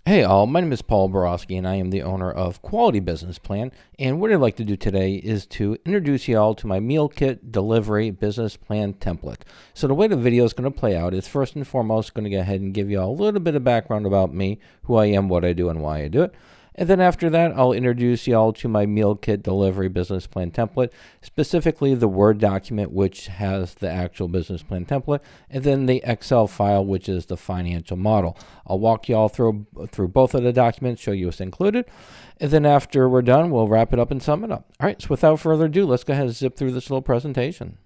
Hey all, my name is Paul Borosky and I am the owner of Quality Business Plan. And what I'd like to do today is to introduce you all to my meal kit delivery business plan template. So the way the video is going to play out is first and foremost going to go ahead and give you all a little bit of background about me, who I am, what I do, and why I do it. And then after that, I'll introduce you all to my meal kit delivery business plan template, specifically the Word document, which has the actual business plan template, and then the Excel file, which is the financial model. I'll walk you all through both of the documents, show you what's included, and then after we're done, we'll wrap it up and sum it up. All right, so without further ado, let's go ahead and zip through this little presentation.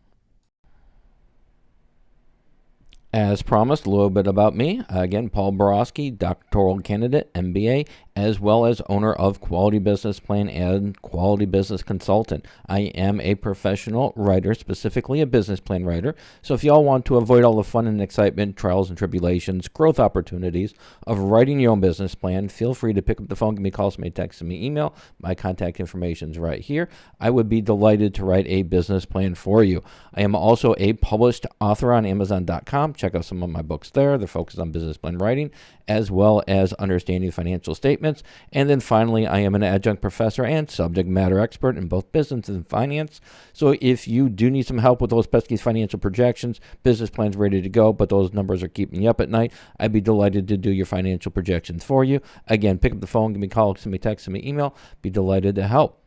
As promised, a little bit about me. Again, Paul Borosky, doctoral candidate, MBA, as well as owner of Quality Business Plan and Quality Business Consultant. I am a professional writer, specifically a business plan writer. So if y'all want to avoid all the fun and excitement, trials and tribulations, growth opportunities of writing your own business plan, feel free to pick up the phone, give me a call, send me a text, send me an email. My contact information is right here. I would be delighted to write a business plan for you. I am also a published author on Amazon.com. Check out some of my books there. They're focused on business plan writing, as well as understanding financial statements. And then finally, I am an adjunct professor and subject matter expert in both business and finance. So if you do need some help with those pesky financial projections, business plans ready to go, but those numbers are keeping you up at night, I'd be delighted to do your financial projections for you. Again, pick up the phone, give me a call, send me a text, send me an email. Be delighted to help.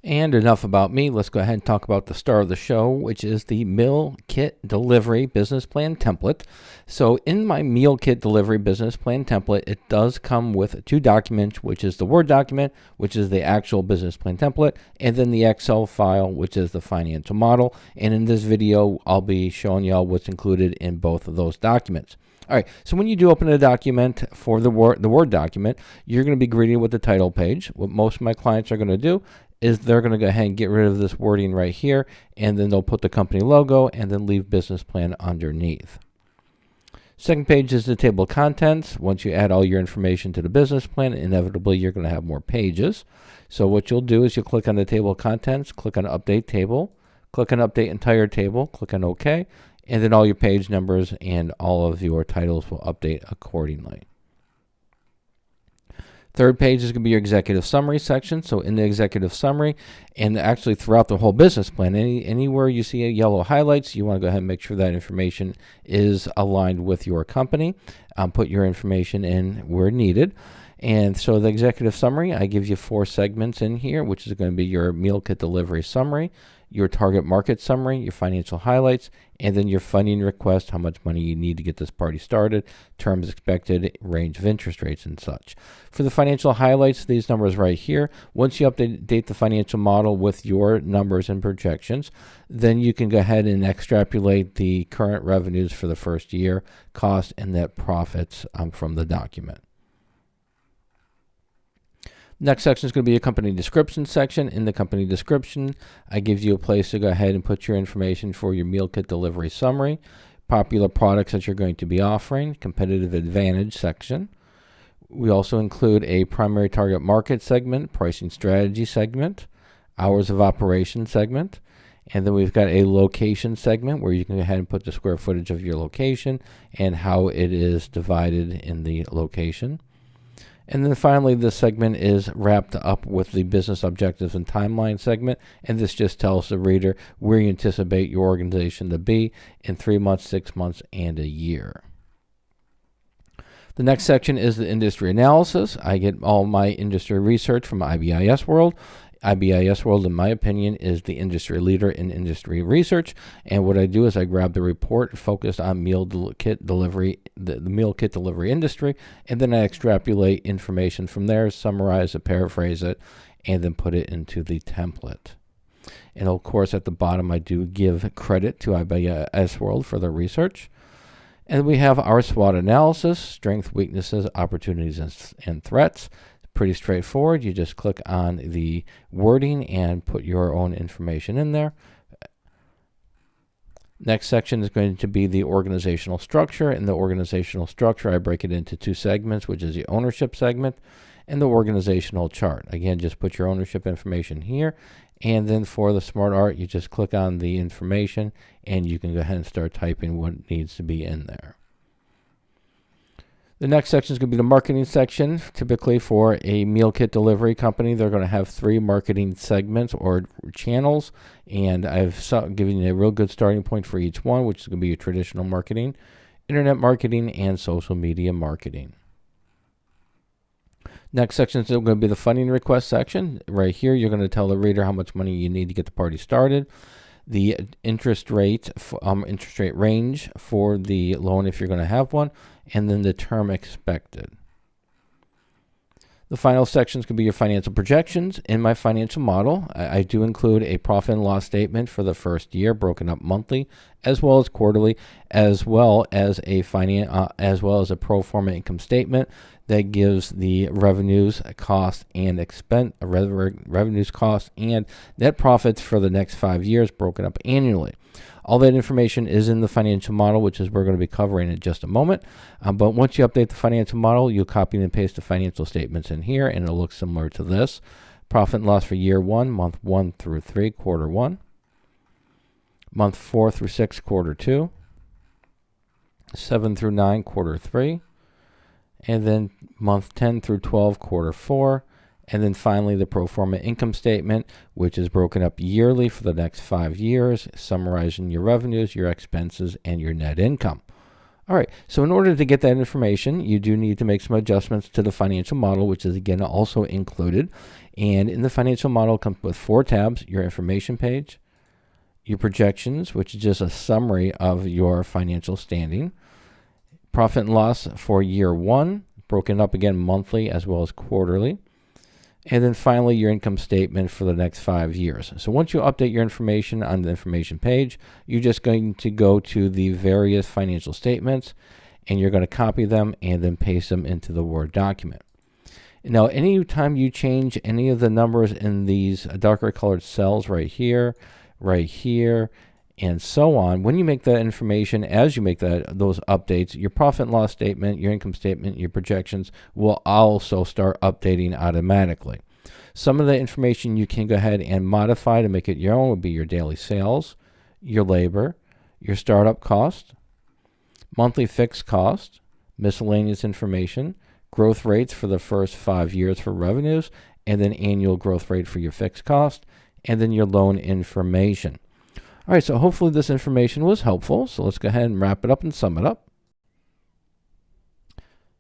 And enough about me. Let's go ahead and talk about the star of the show, which is the meal kit delivery business plan template. So in my meal kit delivery business plan template, it does come with two documents, which is the Word document, which is the actual business plan template, and then the Excel file, which is the financial model. And in this video, I'll be showing y'all what's included in both of those documents. All right, so when you do open a document for the Word document, you're going to be greeted with the title page. What most of my clients are going to do is they're going to go ahead and get rid of this wording right here, and then they'll put the company logo and then leave business plan underneath. Second page is the table of contents. Once you add all your information to the business plan, inevitably you're going to have more pages. So what you'll do is you'll click on the table of contents, click on update table, click on update entire table, click on OK, and then all your page numbers and all of your titles will update accordingly. Third page is going to be your executive summary section. So in the executive summary, and actually throughout the whole business plan, anywhere you see a yellow highlights, you want to go ahead and make sure that information is aligned with your company. Put your information in where needed. And so the executive summary, I give you 4 segments in here, which is going to be your meal kit delivery summary, your target market summary, your financial highlights, and then your funding request, how much money you need to get this party started, terms expected, range of interest rates, and such. For the financial highlights, these numbers right here, once you update the financial model with your numbers and projections, then you can go ahead and extrapolate the current revenues for the first year, cost, and net profits from the document. Next section is going to be a company description section. In the company description, I give you a place to go ahead and put your information for your meal kit delivery summary, popular products that you're going to be offering, competitive advantage section. We also include a primary target market segment, pricing strategy segment, hours of operation segment, and then we've got a location segment where you can go ahead and put the square footage of your location and how it is divided in the location. And then finally, this segment is wrapped up with the business objectives and timeline segment. And this just tells the reader where you anticipate your organization to be in 3 months, 6 months, and a year. The next section is the industry analysis. I get all my industry research from IBIS World. IBIS World, in my opinion, is the industry leader in industry research. And what I do is I grab the report focused on meal kit delivery, the meal kit delivery industry, and then I extrapolate information from there, summarize it, paraphrase it, and then put it into the template. And of course, at the bottom, I do give credit to IBIS World for their research. And we have our SWOT analysis, strengths, weaknesses, opportunities, and threats. Pretty straightforward. You just click on the wording and put your own information in there. Next section is going to be the organizational structure. In the organizational structure, I break it into 2 segments, which is the ownership segment and the organizational chart. Again, just put your ownership information here. And then for the smart art, you just click on the information and you can go ahead and start typing what needs to be in there. The next section is going to be the marketing section. Typically for a meal kit delivery company, they're going to have 3 marketing segments or channels, and I've given you a real good starting point for each one, which is going to be your traditional marketing, internet marketing, and social media marketing. Next section is going to be the funding request section. Right here, you're going to tell the reader how much money you need to get the party started, the interest rate range for the loan if you're going to have one, and then the term expected. The final sections could be your financial projections. In my financial model, I do include a profit and loss statement for the first year, broken up monthly, as well as quarterly, as well as a pro forma income statement that gives the revenues, cost, and revenues, cost, and net profits for the next 5 years, broken up annually. All that information is in the financial model, which is we're going to be covering in just a moment. But once you update the financial model, you'll copy and paste the financial statements in here, and it'll look similar to this. Profit and loss for year 1, month 1 through 3, quarter 1. Month 4 through 6, quarter 2. 7 through 9, quarter 3. And then month 10 through 12, quarter 4. And then finally, the pro forma income statement, which is broken up yearly for the next 5 years, summarizing your revenues, your expenses, and your net income. All right, so in order to get that information, you do need to make some adjustments to the financial model, which is, again, also included. And in the financial model, it comes with 4 tabs: your information page, your projections, which is just a summary of your financial standing, profit and loss for year 1, broken up again monthly as well as quarterly. And then finally, your income statement for the next 5 years. So once you update your information on the information page, you're just going to go to the various financial statements, and you're going to copy them and then paste them into the Word document. Now, anytime you change any of the numbers in these darker colored cells right here, and so on, when you make that information, as you make those updates, your profit and loss statement, your income statement, your projections will also start updating automatically. Some of the information you can go ahead and modify to make it your own would be your daily sales, your labor, your startup cost, monthly fixed cost, miscellaneous information, growth rates for the first 5 years for revenues, and then annual growth rate for your fixed cost, and then your loan information. All right, so hopefully this information was helpful. So let's go ahead and wrap it up and sum it up.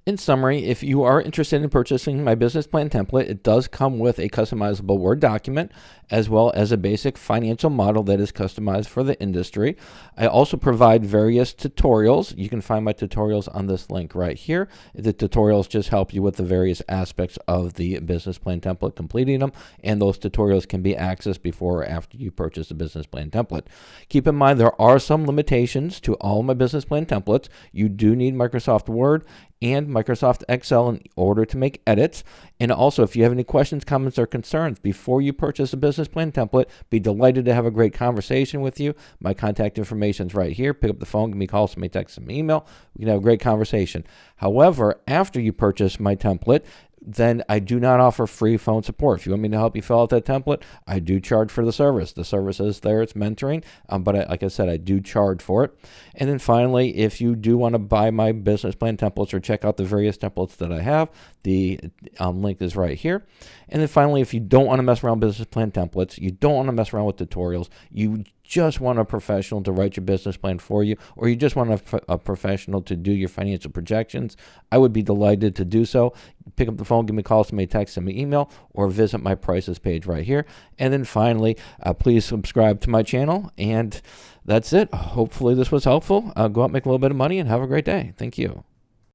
In summary, if you are interested in purchasing my business plan template, it does come with a customizable Word document as well as a basic financial model that is customized for the industry. I also provide various tutorials. You can find my tutorials on this link right here. The tutorials just help you with the various aspects of the business plan template, completing them, and those tutorials can be accessed before or after you purchase the business plan template. Keep in mind there are some limitations to all my business plan templates. You do need Microsoft Word and Microsoft Excel in order to make edits. And also, if you have any questions, comments, or concerns before you purchase a business plan template, be delighted to have a great conversation with you. My contact information is right here. Pick up the phone, give me a call, send me a text, send me an email. We can have a great conversation. However, after you purchase my template, then I do not offer free phone support. If you want me to help you fill out that template, I do charge for the service. The service is there, it's mentoring, but like I said, I do charge for it. And then finally, if you do want to buy my business plan templates or check out the various templates that I have, the link is right here. And then finally, if you don't want to mess around with business plan templates, you don't want to mess around with tutorials, you just want a professional to write your business plan for you, or you just want a professional to do your financial projections, I would be delighted to do so. Pick up the phone, give me a call, send me a text, send me an email, or visit my prices page right here. And then finally, please subscribe to my channel. And that's it. Hopefully this was helpful. Go out, make a little bit of money, and have a great day. Thank you.